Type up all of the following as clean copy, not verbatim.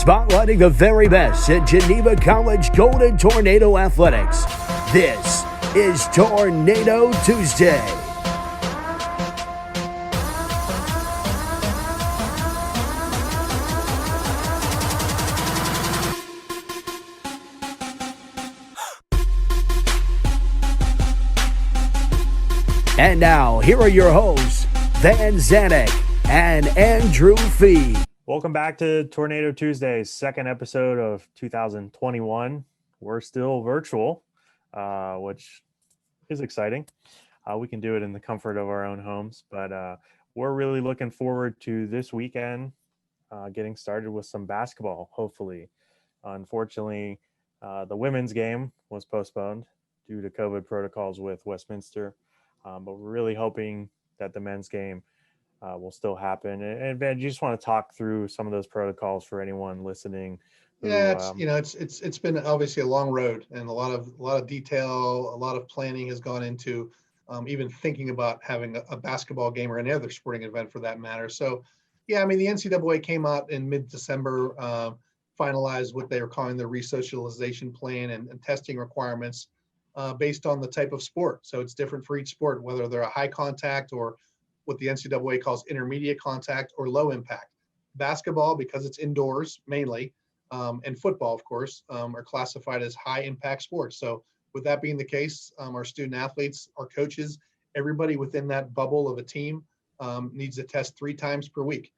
spotlighting the very best at Geneva College Golden Tornado Athletics. This is Tornado Tuesday. And now, here are your hosts, Van Zanik and Andrew Fee. Welcome back to Tornado Tuesday's second episode of 2021. We're still virtual, which is exciting. We can do it in the comfort of our own homes, but we're really looking forward to this weekend getting started with some basketball, hopefully. Unfortunately, the women's game was postponed due to COVID protocols with Westminster. But we're really hoping that the men's game will still happen. And Ben, you just want to talk through some of those protocols for anyone listening? It's been obviously a long road, and a lot of detail, a lot of planning has gone into even thinking about having a basketball game or any other sporting event for that matter. So, yeah, I mean, the NCAA came out in mid-December, finalized what they were calling the resocialization plan and testing requirements. Based on the type of sport. So it's different for each sport, whether they're a high contact or what the NCAA calls intermediate contact or low impact. Basketball, because it's indoors mainly, and football, of course, are classified as high impact sports. So with that being the case, our student athletes, our coaches, everybody within that bubble of a team needs to test 3 times per week.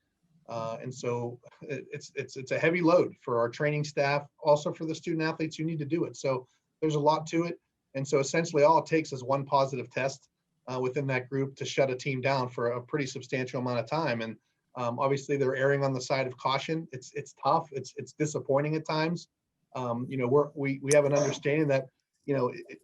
And so it's a heavy load for our training staff, also for the student athletes who need to do it. So there's a lot to it. And so essentially all it takes is one positive test within that group to shut a team down for a pretty substantial amount of time. And obviously they're erring on the side of caution. It's tough. It's disappointing at times. We have an understanding that,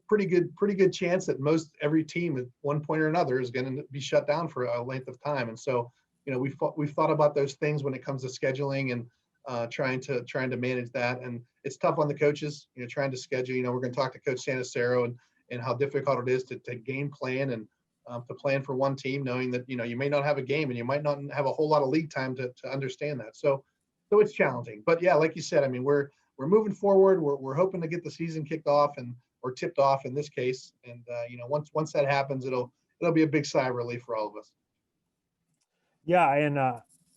pretty good chance that every team at one point or another is going to be shut down for a length of time. And so, we've thought about those things when it comes to scheduling and trying to manage that. And it's tough on the coaches, trying to schedule. We're going to talk to Coach Santarsiero and how difficult it is to game plan and to plan for one team, knowing that, you may not have a game and you might not have a whole lot of league time to understand that. So it's challenging. But yeah, like you said, I mean, we're moving forward. We're hoping to get the season kicked off or tipped off in this case. And, once that happens, it'll be a big sigh of relief for all of us. Yeah, and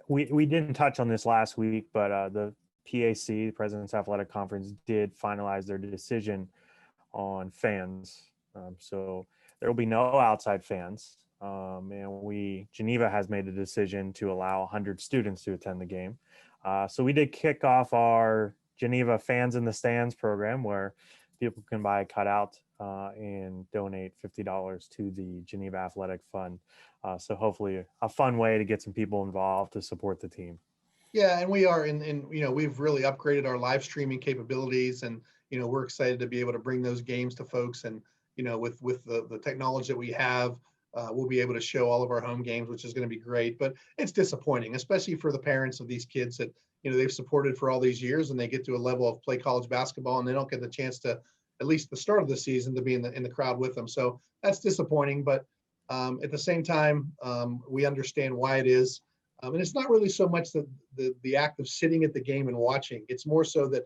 we didn't touch on this last week, but the PAC, the President's Athletic Conference, did finalize their decision on fans. So there will be no outside fans. And Geneva has made a decision to allow 100 students to attend the game. So we did kick off our Geneva Fans in the Stands program, where people can buy a cutout and donate $50 to the Geneva Athletic Fund. So hopefully a fun way to get some people involved to support the team. Yeah, and we are we've really upgraded our live streaming capabilities, and we're excited to be able to bring those games to folks. And with the technology that we have, we'll be able to show all of our home games, which is going to be great. But it's disappointing, especially for the parents of these kids that they've supported for all these years, and they get to a level of play college basketball and they don't get the chance to, at least the start of the season, to be in the crowd with them. So that's disappointing. But at the same time, we understand why it is. And it's not really so much the act of sitting at the game and watching. It's more so that,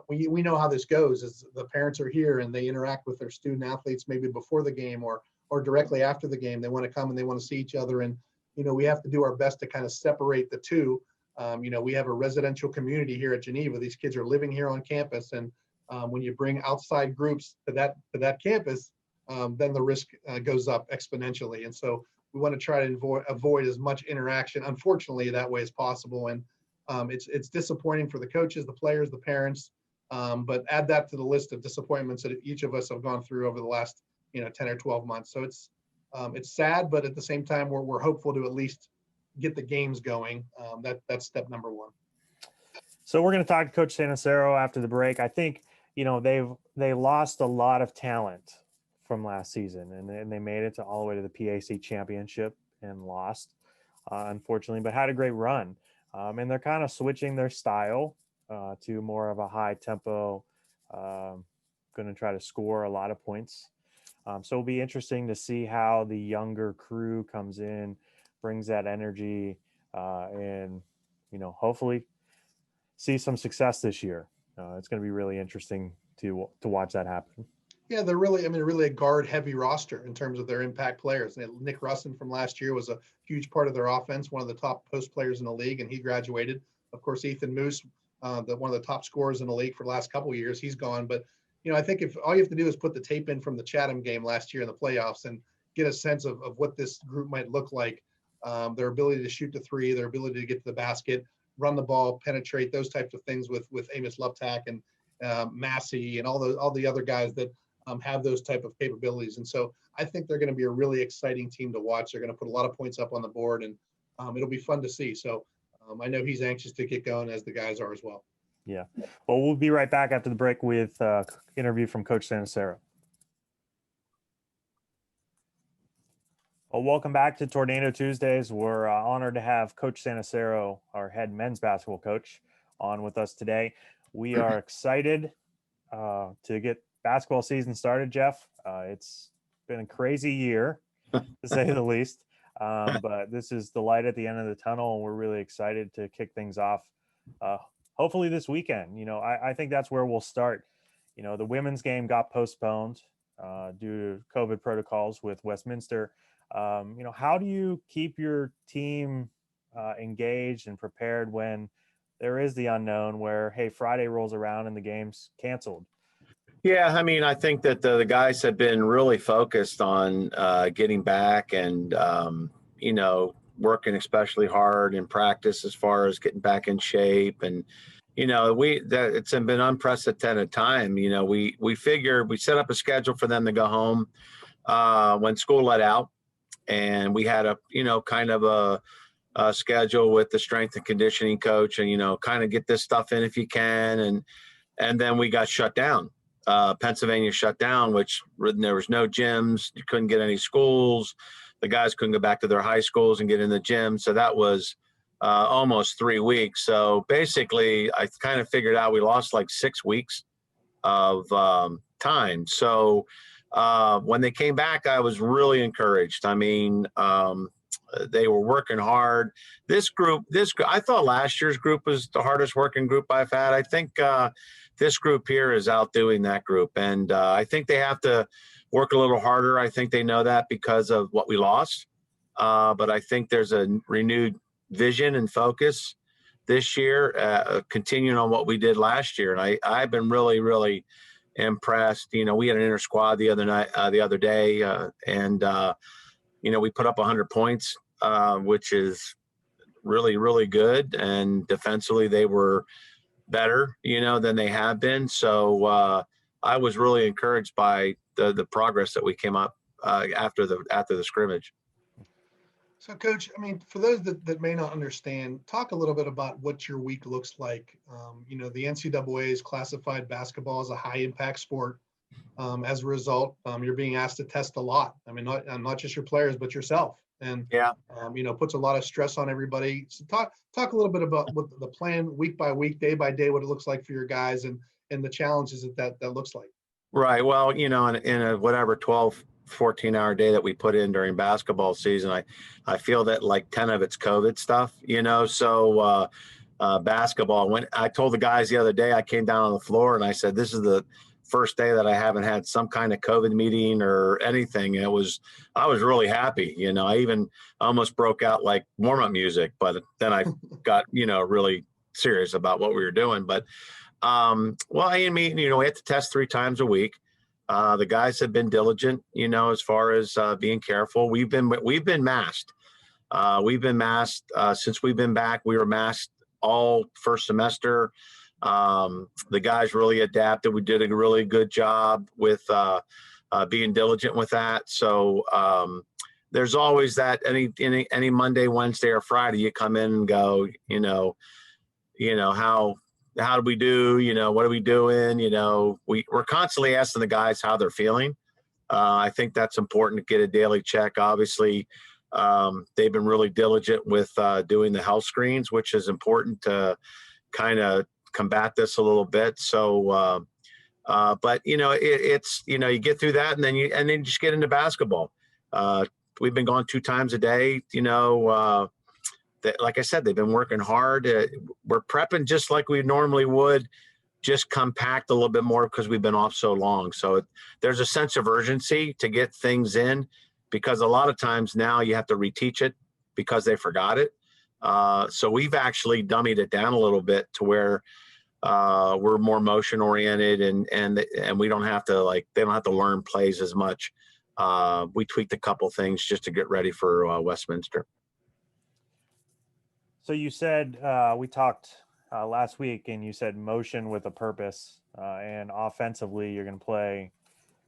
we know how this goes, is the parents are here and they interact with their student athletes maybe before the game or directly after the game. They want to come and they want to see each other. And, we have to do our best to kind of separate the two. We have a residential community here at Geneva. These kids are living here on campus. And when you bring outside groups to that campus, then the risk goes up exponentially. And so we want to try to avoid as much interaction, unfortunately, that way as possible. And it's disappointing for the coaches, the players, the parents, but add that to the list of disappointments that each of us have gone through over the last 10 or 12 months. So it's sad, but at the same time, we're hopeful to at least get the games going. That's step number one. So we're going to talk to Coach Santarsiero after the break. I think they lost a lot of talent from last season, and they made it all the way to the PAC championship and lost, unfortunately, but had a great run. And they're kind of switching their style to more of a high tempo, going to try to score a lot of points. So it'll be interesting to see how the younger crew comes in, brings that energy, and hopefully see some success this year. It's going to be really interesting to watch that happen. Yeah, they're really a guard heavy roster in terms of their impact players. Nick Russin from last year was a huge part of their offense, one of the top post players in the league, and he graduated. Of course, Ethan Moose, one of the top scorers in the league for the last couple of years, he's gone. But, I think if all you have to do is put the tape in from the Chatham game last year in the playoffs and get a sense of what this group might look like, their ability to shoot the three, their ability to get to the basket, run the ball, penetrate, those types of things with Amos Luptak and Massey and all the other guys that have those type of capabilities. And so I think they're going to be a really exciting team to watch. They're going to put a lot of points up on the board, and it'll be fun to see. So I know he's anxious to get going, as the guys are as well. Yeah. Well, we'll be right back after the break with interview from Coach Santarsiero. Well, welcome back to Tornado Tuesdays. We're honored to have Coach Santarsiero, our head men's basketball coach, on with us today. We are excited to get basketball season started, Jeff. It's been a crazy year, to say the least. But this is the light at the end of the tunnel, and we're really excited to kick things off. Hopefully this weekend. I think that's where we'll start. The women's game got postponed due to COVID protocols with Westminster. How do you keep your team engaged and prepared when there is the unknown where, hey, Friday rolls around and the game's canceled? Yeah, I think that the guys have been really focused on getting back and, working especially hard in practice as far as getting back in shape. And, it's been unprecedented time. We figured we set up a schedule for them to go home when school let out. And we had kind of a schedule with the strength and conditioning coach and, kind of get this stuff in if you can. And then we got shut down. Pennsylvania shut down, which there was no gyms. You couldn't get any schools. The guys couldn't go back to their high schools and get in the gym. So that was almost 3 weeks. So basically, I kind of figured out we lost like 6 weeks of time. So when they came back, I was really encouraged. They were working hard. This group, I thought last year's group was the hardest working group I've had. I think this group here is outdoing that group. And I think they have to work a little harder. I think they know that because of what we lost. But I think there's a renewed vision and focus this year, continuing on what we did last year. And I've been really, really impressed. We had an inter squad the other day, and we put up 100 points, which is really, really good. And defensively, they were better, than they have been. So I was really encouraged by the progress that we came up after the scrimmage. So, Coach, for those that may not understand, talk a little bit about what your week looks like. The NCAA has classified basketball as a high-impact sport. As a result, you're being asked to test a lot. Not just your players, but yourself. And puts a lot of stress on everybody. So talk a little bit about what the plan week by week, day by day, what it looks like for your guys and the challenges that looks like. Right. Well, in a whatever 12, 14-hour day that we put in during basketball season, I feel that like 10 of it's COVID stuff, so basketball. When I told the guys the other day, I came down on the floor and I said, this is the first day that I haven't had some kind of COVID meeting or anything. I was really happy. I even almost broke out like warm-up music, but then I got, really serious about what we were doing. But, we had to test 3 times a week. The guys have been diligent, as far as being careful. We've been masked. We've been masked since we've been back. We were masked all first semester. The guys really adapted. We did a really good job with being diligent with that. So there's always that any Monday, Wednesday, or Friday, you come in and go, how do we do? What are we doing? We're constantly asking the guys how they're feeling. I think that's important to get a daily check. Obviously, they've been really diligent with doing the health screens, which is important to kind of combat this a little bit. So, but it's you get through that, and then you just get into basketball. We've been going 2 times a day, like I said, they've been working hard. We're prepping just like we normally would, just compact a little bit more because we've been off so long. So there's a sense of urgency to get things in, because a lot of times now you have to reteach it because they forgot it. So we've actually dummied it down a little bit to where we're more motion oriented, and we don't have to, like, they don't have to learn plays as much. We tweaked a couple things just to get ready for Westminster. So you said we talked last week, and you said motion with a purpose, and offensively you're going to play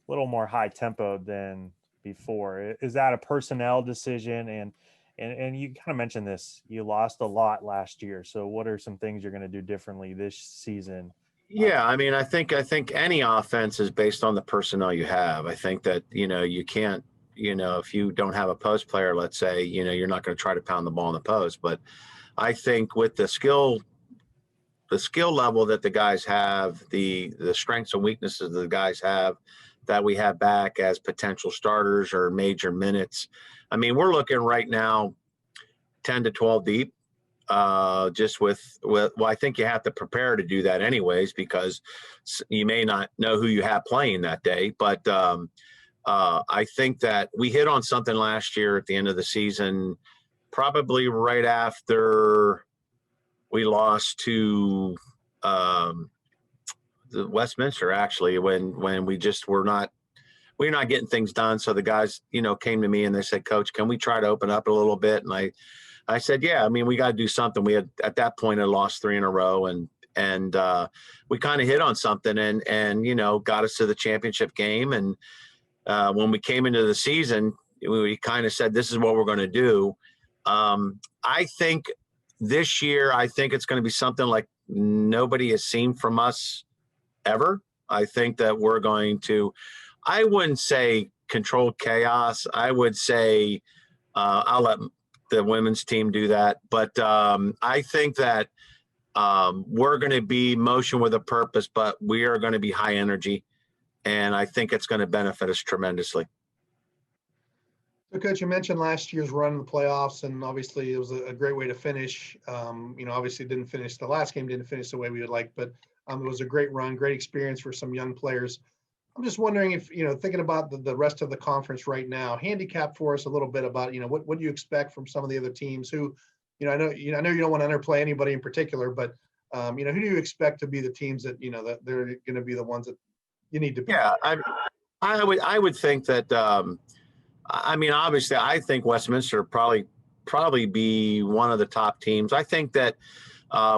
a little more high tempo than before. Is that a personnel decision? And you kind of mentioned this. You lost a lot last year. So what are some things you're going to do differently this season? Yeah, I mean, I think any offense is based on the personnel you have. I think that, you can't, if you don't have a post player, let's say, you're not going to try to pound the ball in the post. But I think with the skill level that the guys have, the strengths and weaknesses the guys have, that we have back as potential starters or major minutes. I mean, we're looking right now 10 to 12 deep. Just with well, I think you have to prepare to do that anyways, because you may not know who you have playing that day. But I think that we hit on something last year at the end of the season, probably right after we lost to the Westminster, actually, when we just we're not getting things done. So the guys, came to me and they said, "Coach, can we try to open up a little bit?" And I said, "Yeah, I mean, we got to do something." We had, at that point, had lost 3 in a row, and we kind of hit on something, and got us to the championship game. And when we came into the season, we kind of said, "This is what we're going to do." I think this year, it's going to be something like nobody has seen from us ever. I think that we're going to, I wouldn't say controlled chaos. I would say I'll let the women's team do that. But I think that we're going to be motion with a purpose, but we are going to be high energy. And I think it's going to benefit us tremendously. So, Coach, you mentioned last year's run in the playoffs, and obviously it was a great way to finish. Obviously didn't finish, the last game didn't finish the way we would like, but it was a great run, great experience for some young players. I'm just wondering if, thinking about the rest of the conference right now, handicap for us a little bit about, what do you expect from some of the other teams who, I know you don't want to underplay anybody in particular, but, who do you expect to be the teams that, that they're going to be the ones that you need to beat? Yeah, I would think that, obviously, I think Westminster probably be one of the top teams. I think that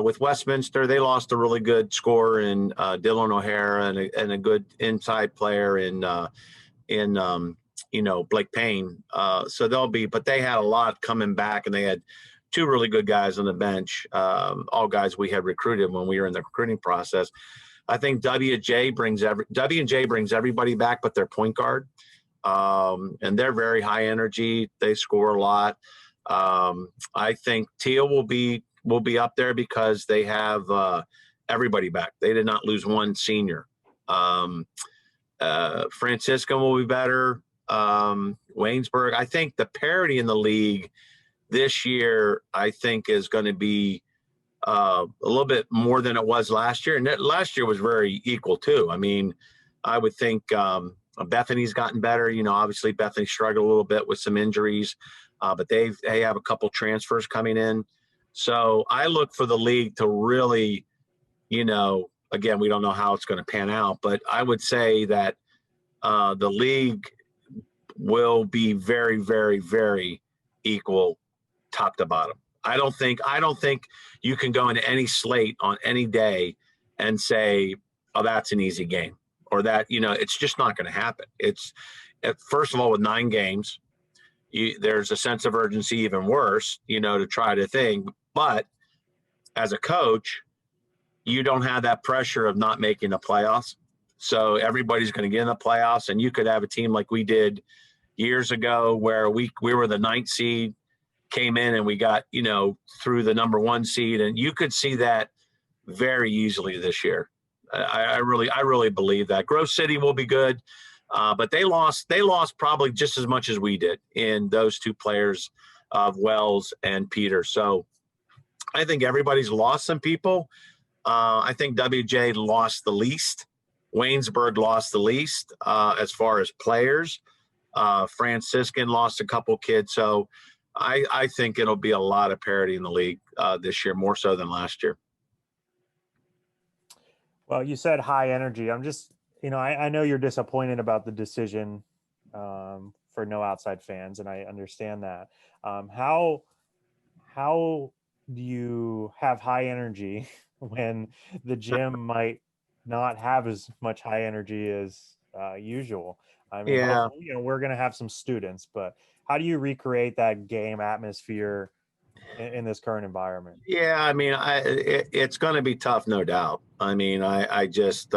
with Westminster, they lost a really good scorer in Dylan O'Hara and a good inside player in Blake Payne. So but they had a lot coming back, and they had 2 really good guys on the bench, all guys we had recruited when we were in the recruiting process. I think W&J brings everybody back but their point guard. And they're very high energy. They score a lot. I think Teal will be up there because they have everybody back. They did not lose one senior. Francisco will be better. Waynesburg. I think the parity in the league this year, I think, is going to be a little bit more than it was last year. And last year was very equal too. I mean, I would think Bethany's gotten better. Obviously Bethany struggled a little bit with some injuries, but they have a couple transfers coming in. So I look for the league to really, again, we don't know how it's going to pan out, but I would say that the league will be very, very, very equal top to bottom. I don't think you can go into any slate on any day and say, "Oh, that's an easy game," or that, it's just not going to happen. It's, first of all, with 9 games, there's a sense of urgency, even worse, to try to think. But as a coach, you don't have that pressure of not making the playoffs. So everybody's going to get in the playoffs, and you could have a team like we did years ago where we were the 9th seed, came in and we got, through the number 1 seed, and you could see that very easily this year. I really believe that. Grove City will be good, but they lost probably just as much as we did in those 2 players of Wells and Peter. So I think everybody's lost some people. I think WJ lost the least. Waynesburg lost the least as far as players. Franciscan lost a couple kids. So I think it'll be a lot of parity in the league this year, more so than last year. Well, you said high energy. I'm just, I know you're disappointed about the decision for no outside fans, and I understand that. How do you have high energy when the gym might not have as much high energy as usual? I mean, Yeah. hopefully, we're going to have some students, but how do you recreate that game atmosphere in this current environment? Yeah, I mean, it's going to be tough, no doubt. I mean, I just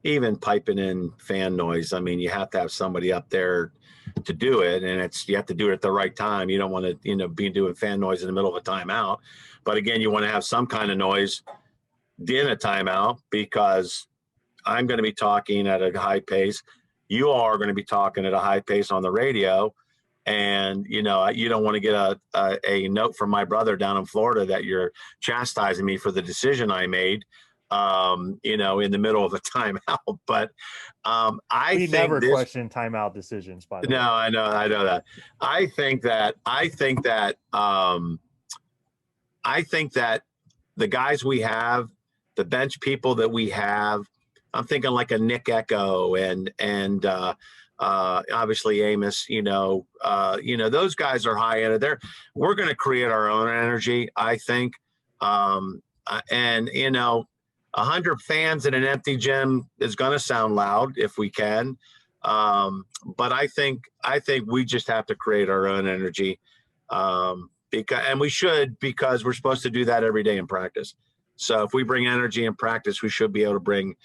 even piping in fan noise. I mean, you have to have somebody up there to do it, and you have to do it at the right time. You don't want to, be doing fan noise in the middle of a timeout. But again, you want to have some kind of noise in a timeout because I'm going to be talking at a high pace. You all are going to be talking at a high pace on the radio. And, you don't want to get a note from my brother down in Florida that you're chastising me for the decision I made, in the middle of a timeout. But We never question timeout decisions, by the way. No, I know that. I think that the guys we have, the bench people that we have, I'm thinking like a Nick Echo and obviously Amos, those guys are high end. We're going to create our own energy, I think. 100 fans in an empty gym is going to sound loud if we can. But I think we just have to create our own energy. And we should, because we're supposed to do that every day in practice. So if we bring energy in practice, we should be able to bring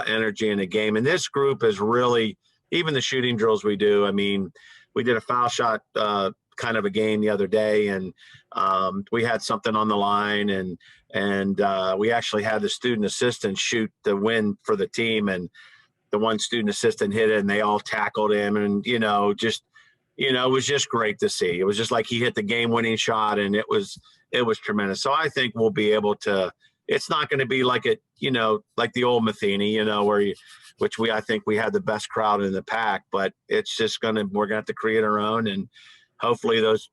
energy in a game. And this group is really, even the shooting drills we do. I mean, we did a foul shot kind of a game the other day, and we had something on the line, and we actually had the student assistant shoot the win for the team, and the one student assistant hit it, and they all tackled him, and it was just great to see. It was just like he hit the game-winning shot, and it was tremendous. So I think we'll be able to. It's not going to be like like the old Matheny, I think we had the best crowd in the pack, but it's just we're going to have to create our own, and hopefully those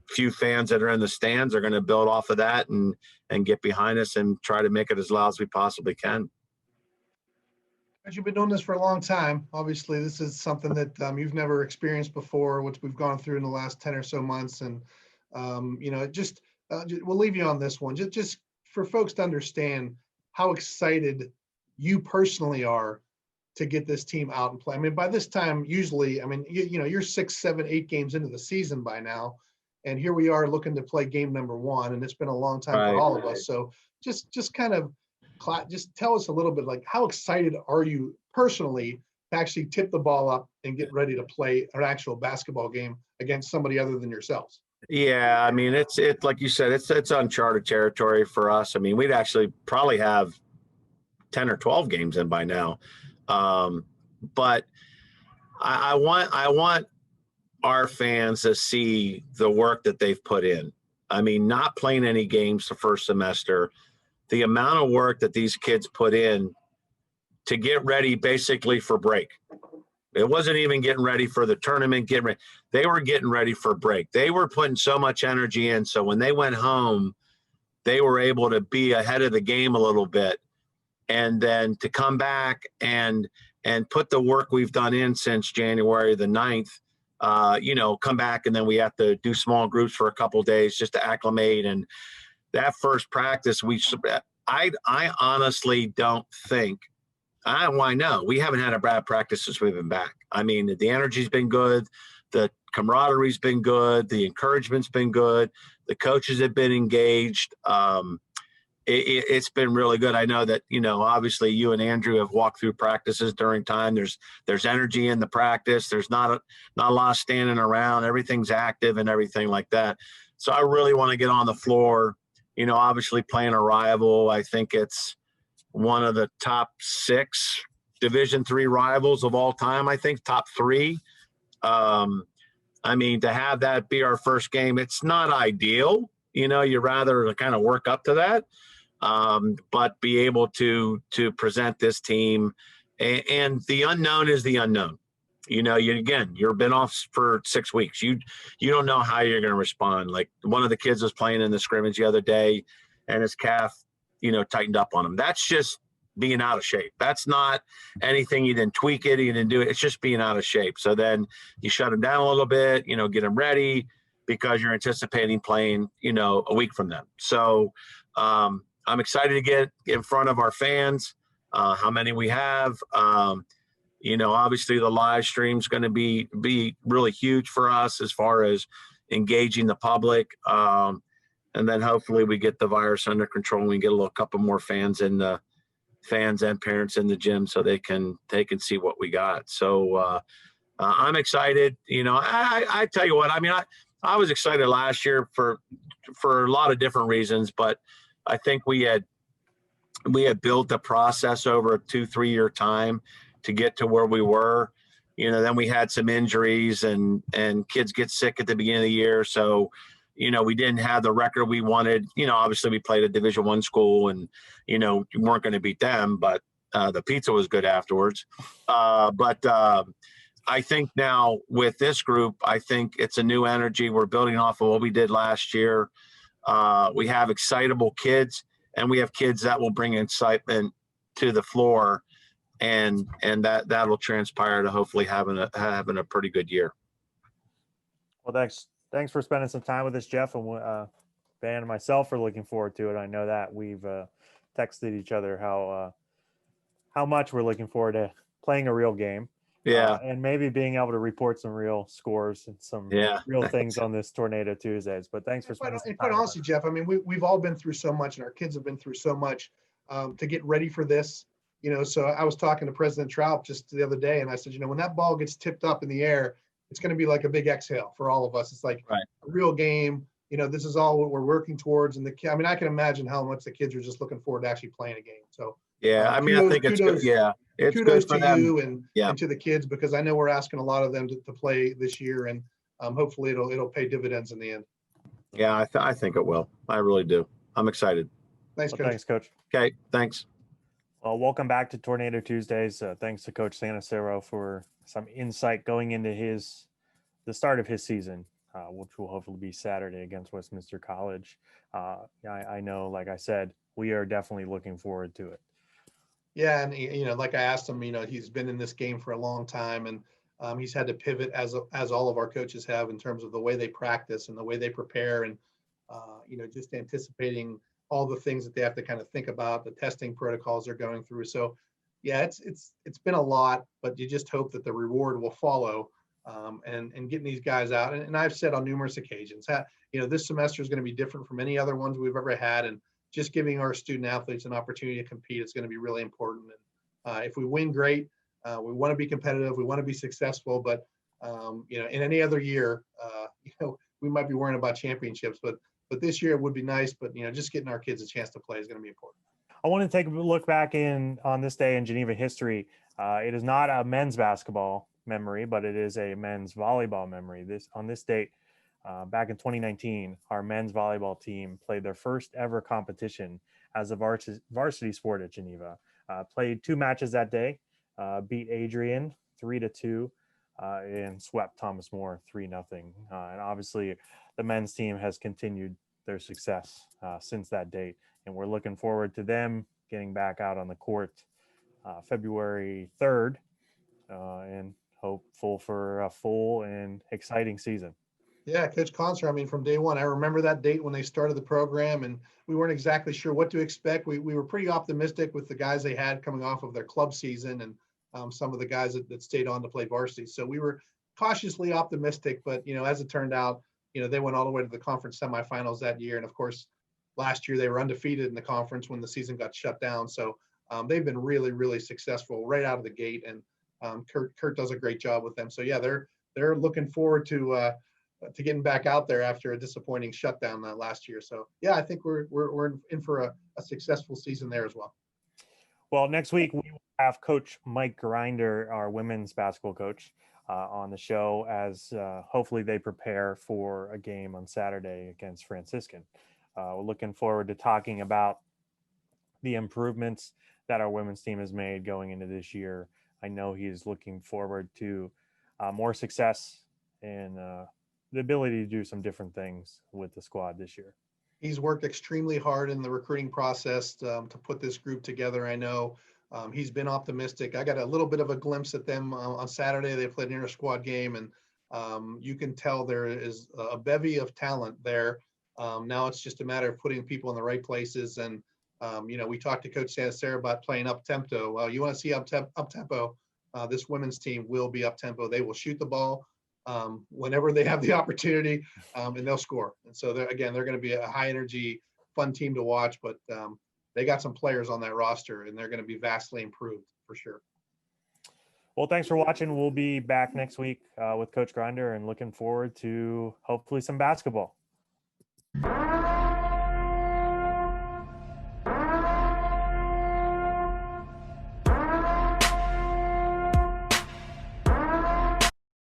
few fans that are in the stands are going to build off of that and get behind us and try to make it as loud as we possibly can. But you've been doing this for a long time. Obviously, this is something that you've never experienced before, which we've gone through in the last 10 or so months. And, we'll leave you on this one. Just for folks to understand how excited you personally are to get this team out and play. I mean, by this time, usually, you're 6, 7, 8 games into the season by now. And here we are looking to play game number 1. And it's been a long time for all of us. So just kind of just tell us a little bit, like, how excited are you personally to actually tip the ball up and get ready to play an actual basketball game against somebody other than yourselves? Yeah, I mean, it's like you said, it's uncharted territory for us. I mean, we'd actually probably have 10 or 12 games in by now. But I want our fans to see the work that they've put in. I mean, not playing any games the first semester, the amount of work that these kids put in to get ready basically for break. It wasn't even getting ready for the tournament. They were getting ready for break. They were putting so much energy in. So when they went home, they were able to be ahead of the game a little bit. And then to come back and put the work we've done in since January the 9th, come back, and then we have to do small groups for a couple of days just to acclimate. And that first practice, I honestly don't think, I know we haven't had a bad practice since we've been back. I mean, the energy's been good. The camaraderie's been good. The encouragement's been good. The coaches have been engaged. It's been really good. I know that, obviously you and Andrew have walked through practices during time. There's energy in the practice. There's not a lot of standing around. Everything's active and everything like that. So I really want to get on the floor, obviously playing a rival. I think it's one of the top 6 Division III rivals of all time. I think top 3. I mean, to have that be our first game, it's not ideal. You know, you rather kind of work up to that, but be able to present this team, and the unknown is the unknown. You know, you've been off for 6 weeks. You don't know how you're going to respond. Like one of the kids was playing in the scrimmage the other day, and his calf, tightened up on him. That's just being out of shape. That's not anything. You didn't tweak it. You didn't do it. It's just being out of shape. So then you shut him down a little bit. Get him ready because you're anticipating playing, a week from them. So I'm excited to get in front of our fans. How many we have. Obviously the live stream is going to be really huge for us as far as engaging the public. And then hopefully we get the virus under control and we get a couple more fans and parents in the gym so they can see what we got. So I'm excited. I tell you what, I mean, I was excited last year for a lot of different reasons, but I think we had built a process over a 2-3 year time to get to where we were. Then we had some injuries and kids get sick at the beginning of the year. So, we didn't have the record we wanted. Obviously we played a Division I school and, you weren't going to beat them, but the pizza was good afterwards. But I think now with this group, I think it's a new energy. We're building off of what we did last year. We have excitable kids, and we have kids that will bring excitement to the floor, and that'll transpire to hopefully having a pretty good year. Well, thanks for spending some time with us, Jeff, and Van and myself are looking forward to it. I know that we've texted each other how much we're looking forward to playing a real game. Yeah. And maybe being able to report some real scores and some real things on this Tornado Tuesdays. But thanks for spending some time. Quite honestly, Jeff, I mean, we've all been through so much, and our kids have been through so much to get ready for this. So I was talking to President Trout just the other day, and I said, when that ball gets tipped up in the air, it's going to be like a big exhale for all of us. It's like a real game. This is all what we're working towards. And I can imagine how much the kids are just looking forward to actually playing a game. So I think it's good. Yeah. It's kudos good for to them. you and to the kids, because I know we're asking a lot of them to play this year, and hopefully it'll pay dividends in the end. Yeah, I think it will. I really do. I'm excited. Thanks, Coach. Thanks, Coach. Okay, thanks. Well, welcome back to Tornado Tuesdays. Thanks to Coach Santarsiero for some insight going into the start of his season, which will hopefully be Saturday against Westminster College. I know, like I said, we are definitely looking forward to it. Yeah, and like I asked him, he's been in this game for a long time, and he's had to pivot as all of our coaches have in terms of the way they practice and the way they prepare, and just anticipating all the things that they have to kind of think about, the testing protocols they're going through. So, yeah, it's been a lot, but you just hope that the reward will follow, and getting these guys out. And I've said on numerous occasions, this semester is going to be different from any other ones we've ever had, and just giving our student athletes an opportunity to compete is going to be really important. And if we win, great. We want to be competitive. We want to be successful. But in any other year, we might be worrying about championships. But this year it would be nice. But just getting our kids a chance to play is going to be important. I want to take a look back on this day in Geneva history. It is not a men's basketball memory, but it is a men's volleyball memory. On this date. Back in 2019, our men's volleyball team played their first ever competition as a varsity sport at Geneva. Played 2 matches that day, beat Adrian 3-2, and swept Thomas More 3-0. And obviously, the men's team has continued their success since that date, and we're looking forward to them getting back out on the court February 3rd, and hopeful for a full and exciting season. Yeah, Coach Conser, from day one, I remember that date when they started the program, and we weren't exactly sure what to expect. We were pretty optimistic with the guys they had coming off of their club season, and some of the guys that stayed on to play varsity. So we were cautiously optimistic, but, as it turned out, they went all the way to the conference semifinals that year. And of course, last year they were undefeated in the conference when the season got shut down. So they've been really, really successful right out of the gate. And Kurt does a great job with them. So yeah, they're looking forward to getting back out there after a disappointing shutdown last year. So yeah, I think we're in for a successful season there as well. Well, next week we will have Coach Mike Grinder, our women's basketball coach, on the show as hopefully they prepare for a game on Saturday against Franciscan. We're looking forward to talking about the improvements that our women's team has made going into this year. I know he's looking forward to more success and the ability to do some different things with the squad this year. He's worked extremely hard in the recruiting process to put this group together. I know he's been optimistic. I got a little bit of a glimpse at them on Saturday. They played an inter-squad game, and you can tell there is a bevy of talent there. Now it's just a matter of putting people in the right places. And, we talked to Coach Santarsiero about playing up-tempo. Well, you want to see up-tempo. This women's team will be up-tempo. They will shoot the ball whenever they have the opportunity, and they'll score. And so they're going to be a high energy, fun team to watch, but they got some players on that roster and they're going to be vastly improved for sure. Well, thanks for watching. We'll be back next week with Coach Grinder and looking forward to hopefully some basketball.